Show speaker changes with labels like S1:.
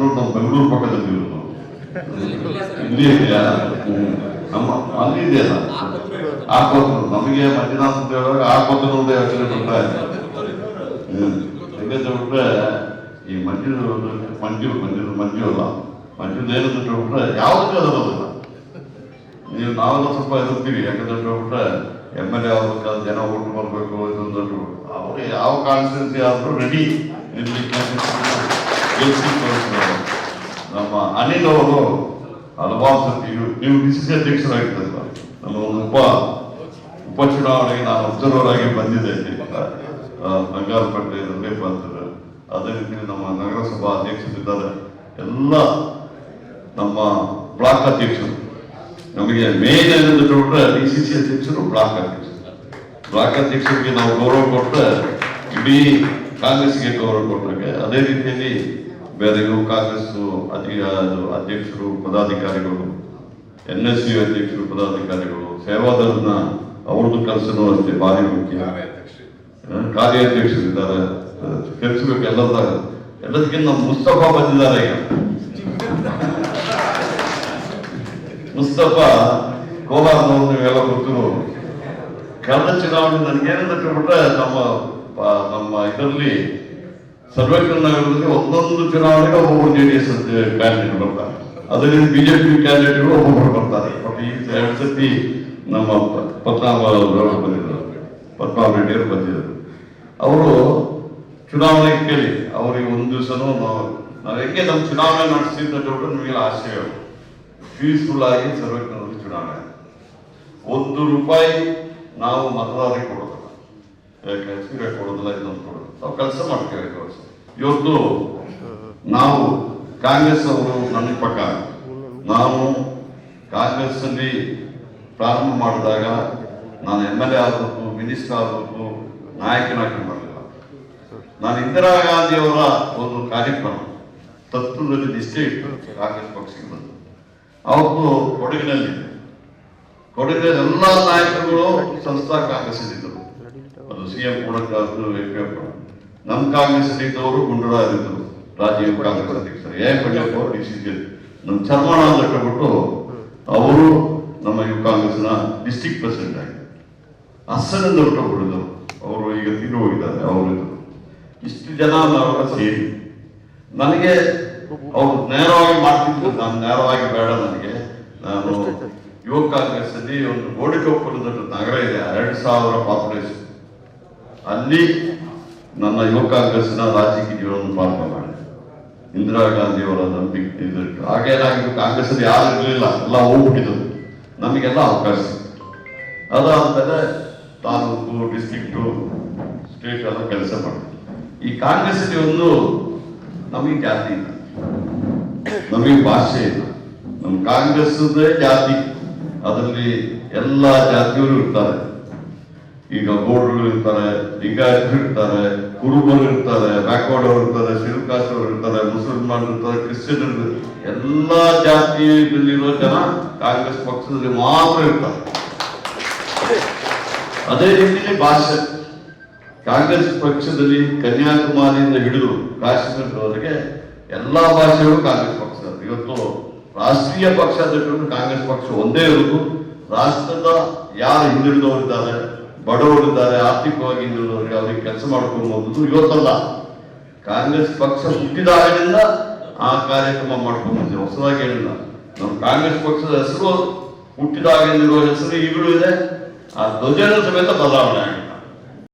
S1: ಬೆಂಗಳೂರು ನಮ್ಮ ಬೆಂಗಳೂರು ಪಕ್ಕದಲ್ಲಿ ಇರೋದು ಇಲ್ಲಿ ಇದೆಯಾ ನಮ್ಮ ಅಲ್ಲಿ ಇದೆಯಲ್ಲ ಆಕೋತನೂರು ನಮಗೆ ಮಂಜುನಾಥ ಅಂತ ಹೇಳುವಾಗ ಆಕೋತನೂರದೇ ಯೋಚನೆ ಬರ್ತಾ ಇದೆ. ಯಾಕಂತ ಬಿಟ್ರೆ ಈ ಮಂಜು ಅಲ್ಲ ಮಂಜುದೇನಂತ ಬಿಟ್ರೆ ಯಾವುದೂ ಅದರೋದಿಲ್ಲ. ನೀವು ನಾವೆಲ್ಲ ಸ್ವಲ್ಪ ಎದುರ್ತೀವಿ. ಯಾಕಂತ ಬಿಟ್ರೆ MLA ಆಗ್ಬೇಕಾದ ಜನ ಓಟ್ ಬರ್ಬೇಕು ಇದೊಂದು ಅವ್ರಿಗೆ ಯಾವ ಕಾನ್ಸ್ಟಿಟ್ಯೂನ್ಸಿ ಆದ್ರೂ ರೆಡಿ ಇರ್ಲಿಕ್ಕೆ ನಮ್ಮ ಅನಿಲ್ ಅವರು ಹಲವಾರು ಸರ್ತಿ ನೀವು DCC ಅಧ್ಯಕ್ಷರಾಗಿದ್ದಲ್ಲ, ನಮ್ಮ ಒಂದು ಉಪಚುನಾವಣೆಗೆ ನಾನು ಅಬ್ಸರ್ವರ್ ಆಗಿ ಬಂದಿದ್ದೆ ಬಂಗಾರಪೇಟೆಯಲ್ಲಿ ಬಂದಿದ್ದಾರೆ. ಅದೇ ರೀತಿ ನಮ್ಮ ನಗರಸಭಾ ಅಧ್ಯಕ್ಷರಿದ್ದಾರೆ, ಎಲ್ಲ ನಮ್ಮ ಬ್ಲಾಕ್ ಅಧ್ಯಕ್ಷರು. ನಮಗೆ ಮೇನ್ ಏನಂತ ನೋಡ್ರೆ DCC ಅಧ್ಯಕ್ಷರು ಬ್ಲಾಕ್ ಅಧ್ಯಕ್ಷರಿಗೆ ನಾವು ಗೌರವ ಕೊಟ್ಟರೆ ಇಡೀ ಕಾಂಗ್ರೆಸ್ಗೆ ಗೌರವ ಕೊಟ್ಟರೆ, ಅದೇ ರೀತಿಯಲ್ಲಿ ಬೇರೆ ಕಾಂಗ್ರೆಸ್ ಅಧ್ಯಕ್ಷರು ಪದಾಧಿಕಾರಿಗಳು, NSU ಅಧ್ಯಕ್ಷರು ಪದಾಧಿಕಾರಿಗಳು, ಸೇವಾದಳನ ಅವ್ರದ್ದು ಕೆಲಸನೂ ಅಷ್ಟೇ ಭಾರಿ ಮುಖ್ಯ. ಕಾರ್ಯಾಧ್ಯಕ್ಷರಿದ್ದಾರೆ, ಕೆಲಸಬೇಕು ಎಲ್ಲದಕ್ಕಿಂತ ಮುಸ್ತಫಾ ಬಂದಿದ್ದಾರೆ. ಈಗ ಮುಸ್ತಫಾ ಕೋಲಾರನವರು ನೀವೆಲ್ಲ ಗೊತ್ತಿರೋ ಕಳೆದ ಚುನಾವಣೆ ನನಗೇನಂತ ಬಿಟ್ರೆ ನಮ್ಮ ಇದರಲ್ಲಿ ಸರ್ವೇಕಲ್ ನಗರದಲ್ಲಿ ಒಂದೊಂದು ಚುನಾವಣೆಗೆ ಒಬ್ಬೊಬ್ಬರು JDS ಕ್ಯಾಂಡಿಡೇಟ್ ಬರ್ತಾರೆ, ಅದರಿಂದ BJP ಕ್ಯಾಂಡಿಡೇಟ್ಗಳು ಒಬ್ಬೊಬ್ಬರು ಬರ್ತಾರೆ. ಈ 2 ಸರ್ತಿ ನಮ್ಮ ಪದ್ಮನಾಭ ರೆಡ್ಡಿ ಅವರು ಬಂದಿದ್ದರು. ಅವರು ಚುನಾವಣೆ ಕೇಳಿ ಅವ್ರಿಗೆ ಒಂದು ದಿವಸನೂ ನಾವು ಹೆಂಗೆ ನಮ್ಮ ಚುನಾವಣೆ ನಡೆಸಿದ್ರೆ ನಿಮಗೆಲ್ಲ ಆಶಯ ಪೀಸ್ಫುಲ್ ಆಗಿ ಸರ್ವೇಕಲ್ನಲ್ಲಿ ಚುನಾವಣೆ ₹1 ನಾವು ಮತದಾರರಿಗೆ ಕೊಡೋದಿಲ್ಲ, ಸೀರೆ ಕೊಡೋದಿಲ್ಲ, ಇದೊಂದು ಕೊಡೋದು ನಾವು ಕೆಲಸ ಮಾಡ್ತೇವೆ. ಇವತ್ತು ನಾವು ಕಾಂಗ್ರೆಸ್ ಅವರು ನನ್ನ ಪ್ರಕಾರ ನಾನು ಕಾಂಗ್ರೆಸ್ ಅಲ್ಲಿ ಪ್ರಾರಂಭ ಮಾಡಿದಾಗ ನಾನು MLA ಆಗಬೇಕು, ಮಿನಿಸ್ಟರ್ ಆಗಬೇಕು, ನಾಯಕನಾಗಿ ಮಾಡಲಿಲ್ಲ. ನಾನು ಇಂದಿರಾ ಗಾಂಧಿಯವರ ಒಂದು ಕಾರ್ಯಕ್ರಮ ತತ್ವದಲ್ಲಿ ನಿಷ್ಠೆ ಇಟ್ಟು ಕಾಂಗ್ರೆಸ್ ಪಕ್ಷಕ್ಕೆ ಬಂದು ಅವತ್ತು ಕೊಡಗಿನಲ್ಲಿ ಎಲ್ಲ ನಾಯಕರುಗಳು ಸಂಸ್ಥಾ ಕಾಂಗ್ರೆಸ್ ಇದ್ದರು. ಅದು CM ಕೂಡಕ್ಕಾದ್ರು ನಮ್ಮ ಕಾಂಗ್ರೆಸ್ ಇದ್ದವರು ಗುಂಡೂರಾವ್ ಇದ್ದರು, ರಾಜೀವ್ ಕಾಂಗ್ರೆಸ್ ಅಧ್ಯಕ್ಷರು, ಪಂಡಿತ್ ಅವರು DCC, ನಮ್ಮ ಚರ್ಮಣ ಅಂತ ಹೇಳ್ಬಿಟ್ಟು ಅವರು ನಮ್ಮ ಕಾಂಗ್ರೆಸ್ನ ಡಿಸ್ಟ್ರಿಕ್ಟ್ ಪ್ರೆಸಿಡೆಂಟ್ ಆಗಿ ಅಸ್ಸನಿಂದ ಹೊರಟೋಗ್ಬಿಟ್ಟಿದ್ರು. ಅವರು ಈಗ ತೀರು ಹೋಗಿದ್ದಾರೆ. ಅವರು ಇಷ್ಟು ಜನ ನಾವೆಲ್ಲ ಸೇರಿ ನನಗೆ ಅವ್ರು ನೇರವಾಗಿ ಮಾಡ್ತಿದ್ರು, ನಾನು ನೇರವಾಗಿ ಬೇಡ, ನಾನು ಯುವ ಕಾಂಗ್ರೆಸ್ ಅಲ್ಲಿ ಒಂದು ಗೋಡಿಕೊಪ್ಪಲದ ನಗರ ಇದೆ, 2000 ಪಾಪ್ಯುಲೇಷನ್, ಅಲ್ಲಿ ನನ್ನ ಯುವ ಕಾಂಗ್ರೆಸ್ನ ರಾಜಕೀಯ ಜೀವನವನ್ನು ಪ್ರಾರಂಭ ಮಾಡಿದೆ. ಇಂದಿರಾ ಗಾಂಧಿಯವರ ನಂಬಿಕೆ ಹಾಗೇನಾಗಿದ್ದು ಕಾಂಗ್ರೆಸ್ ಅಲ್ಲಿ ಯಾರು ಇರಲಿಲ್ಲ, ಎಲ್ಲ ಹೋಗ್ಬಿಟ್ಟಿದ್ರು. ನಮಗೆಲ್ಲ ಅವಕಾಶ ಸಿಕ್ತು. ಅದಾದ್ಮೇಲೆ ತಾಲೂಕು, ಡಿಸ್ಟ್ರಿಕ್ಟು, ಸ್ಟೇಟ್ ಎಲ್ಲ ಕೆಲಸ ಮಾಡಿದೆ. ಈ ಕಾಂಗ್ರೆಸ್ ಅಲ್ಲಿ ಒಂದು ನಮಗೆ ಜಾತಿ ಇಲ್ಲ, ನಮಗೆ ಭಾಷೆ ಇಲ್ಲ. ನಮ್ಮ ಕಾಂಗ್ರೆಸ್ ಜಾತಿ, ಅದರಲ್ಲಿ ಎಲ್ಲ ಜಾತಿಯವರು ಇರ್ತಾರೆ. ಈಗ ಗೌಡರು ಇರ್ತಾರೆ, ಲಿಂಗಾಯತರು ಇರ್ತಾರೆ, ಕುರುಬರು ಇರ್ತಾರೆ, ಬ್ಯಾಕ್ವರ್ಡ್ ಅವರು ಇರ್ತಾರೆ, ಶೆಡ್ಯೂಲ್ ಕಾಸ್ಟ್ ಅವರು ಇರ್ತಾರೆ, ಮುಸಲ್ಮಾನ್ ಇರ್ತಾರೆ, ಕ್ರಿಶ್ಚಿಯನ್ ಇರ್ತಾರೆ. ಎಲ್ಲ ಜಾತಿಯಲ್ಲಿರೋ ಜನ ಕಾಂಗ್ರೆಸ್ ಪಕ್ಷದಲ್ಲಿ ಮಾತ್ರ ಇರ್ತಾರೆ. ಅದೇ ರೀತಿಯಲ್ಲಿ ಭಾಷೆ, ಕಾಂಗ್ರೆಸ್ ಪಕ್ಷದಲ್ಲಿ ಕನ್ಯಾಕುಮಾರಿಯಿಂದ ಹಿಡಿದು ಕಾಶ್ಮೀರದವರೆಗೆ ಎಲ್ಲಾ ಭಾಷೆಗಳು ಕಾಂಗ್ರೆಸ್ ಪಕ್ಷ. ಇವತ್ತು ರಾಷ್ಟ್ರೀಯ ಪಕ್ಷ ಕಾಂಗ್ರೆಸ್ ಪಕ್ಷ ಒಂದೇ ಇರುವುದು. ರಾಷ್ಟ್ರದ ಯಾರು ಹಿಂದುಳಿದವರಿದ್ದಾರೆ, ಬಡವರಿದ್ದಾರೆ, ಆರ್ಥಿಕವಾಗಿ ಹಿಂದುಳಿದವರಿಗೆ ಅವರಿಗೆ ಕೆಲಸ ಮಾಡ್ಕೊಂಡು ಇವತ್ತಲ್ಲ, ಕಾಂಗ್ರೆಸ್ ಪಕ್ಷ ಹುಟ್ಟಿದಾಗಿನಿಂದ ಆ ಕಾರ್ಯಕ್ರಮ ಮಾಡ್ಕೊಂಡು ಬಂದಿದೆ. ಹೊಸದಾಗಿ ಹೇಳಿಲ್ಲ. ನಮ್ಮ ಕಾಂಗ್ರೆಸ್ ಪಕ್ಷದ ಹೆಸರು ಹುಟ್ಟಿದಾಗಿರುವ ಹೆಸರು ಈಗಲೂ ಇದೆ. ಆ ಧ್ವಜನ ಸಮೇತ ಬದಲಾವಣೆ ಆಗಿದೆ.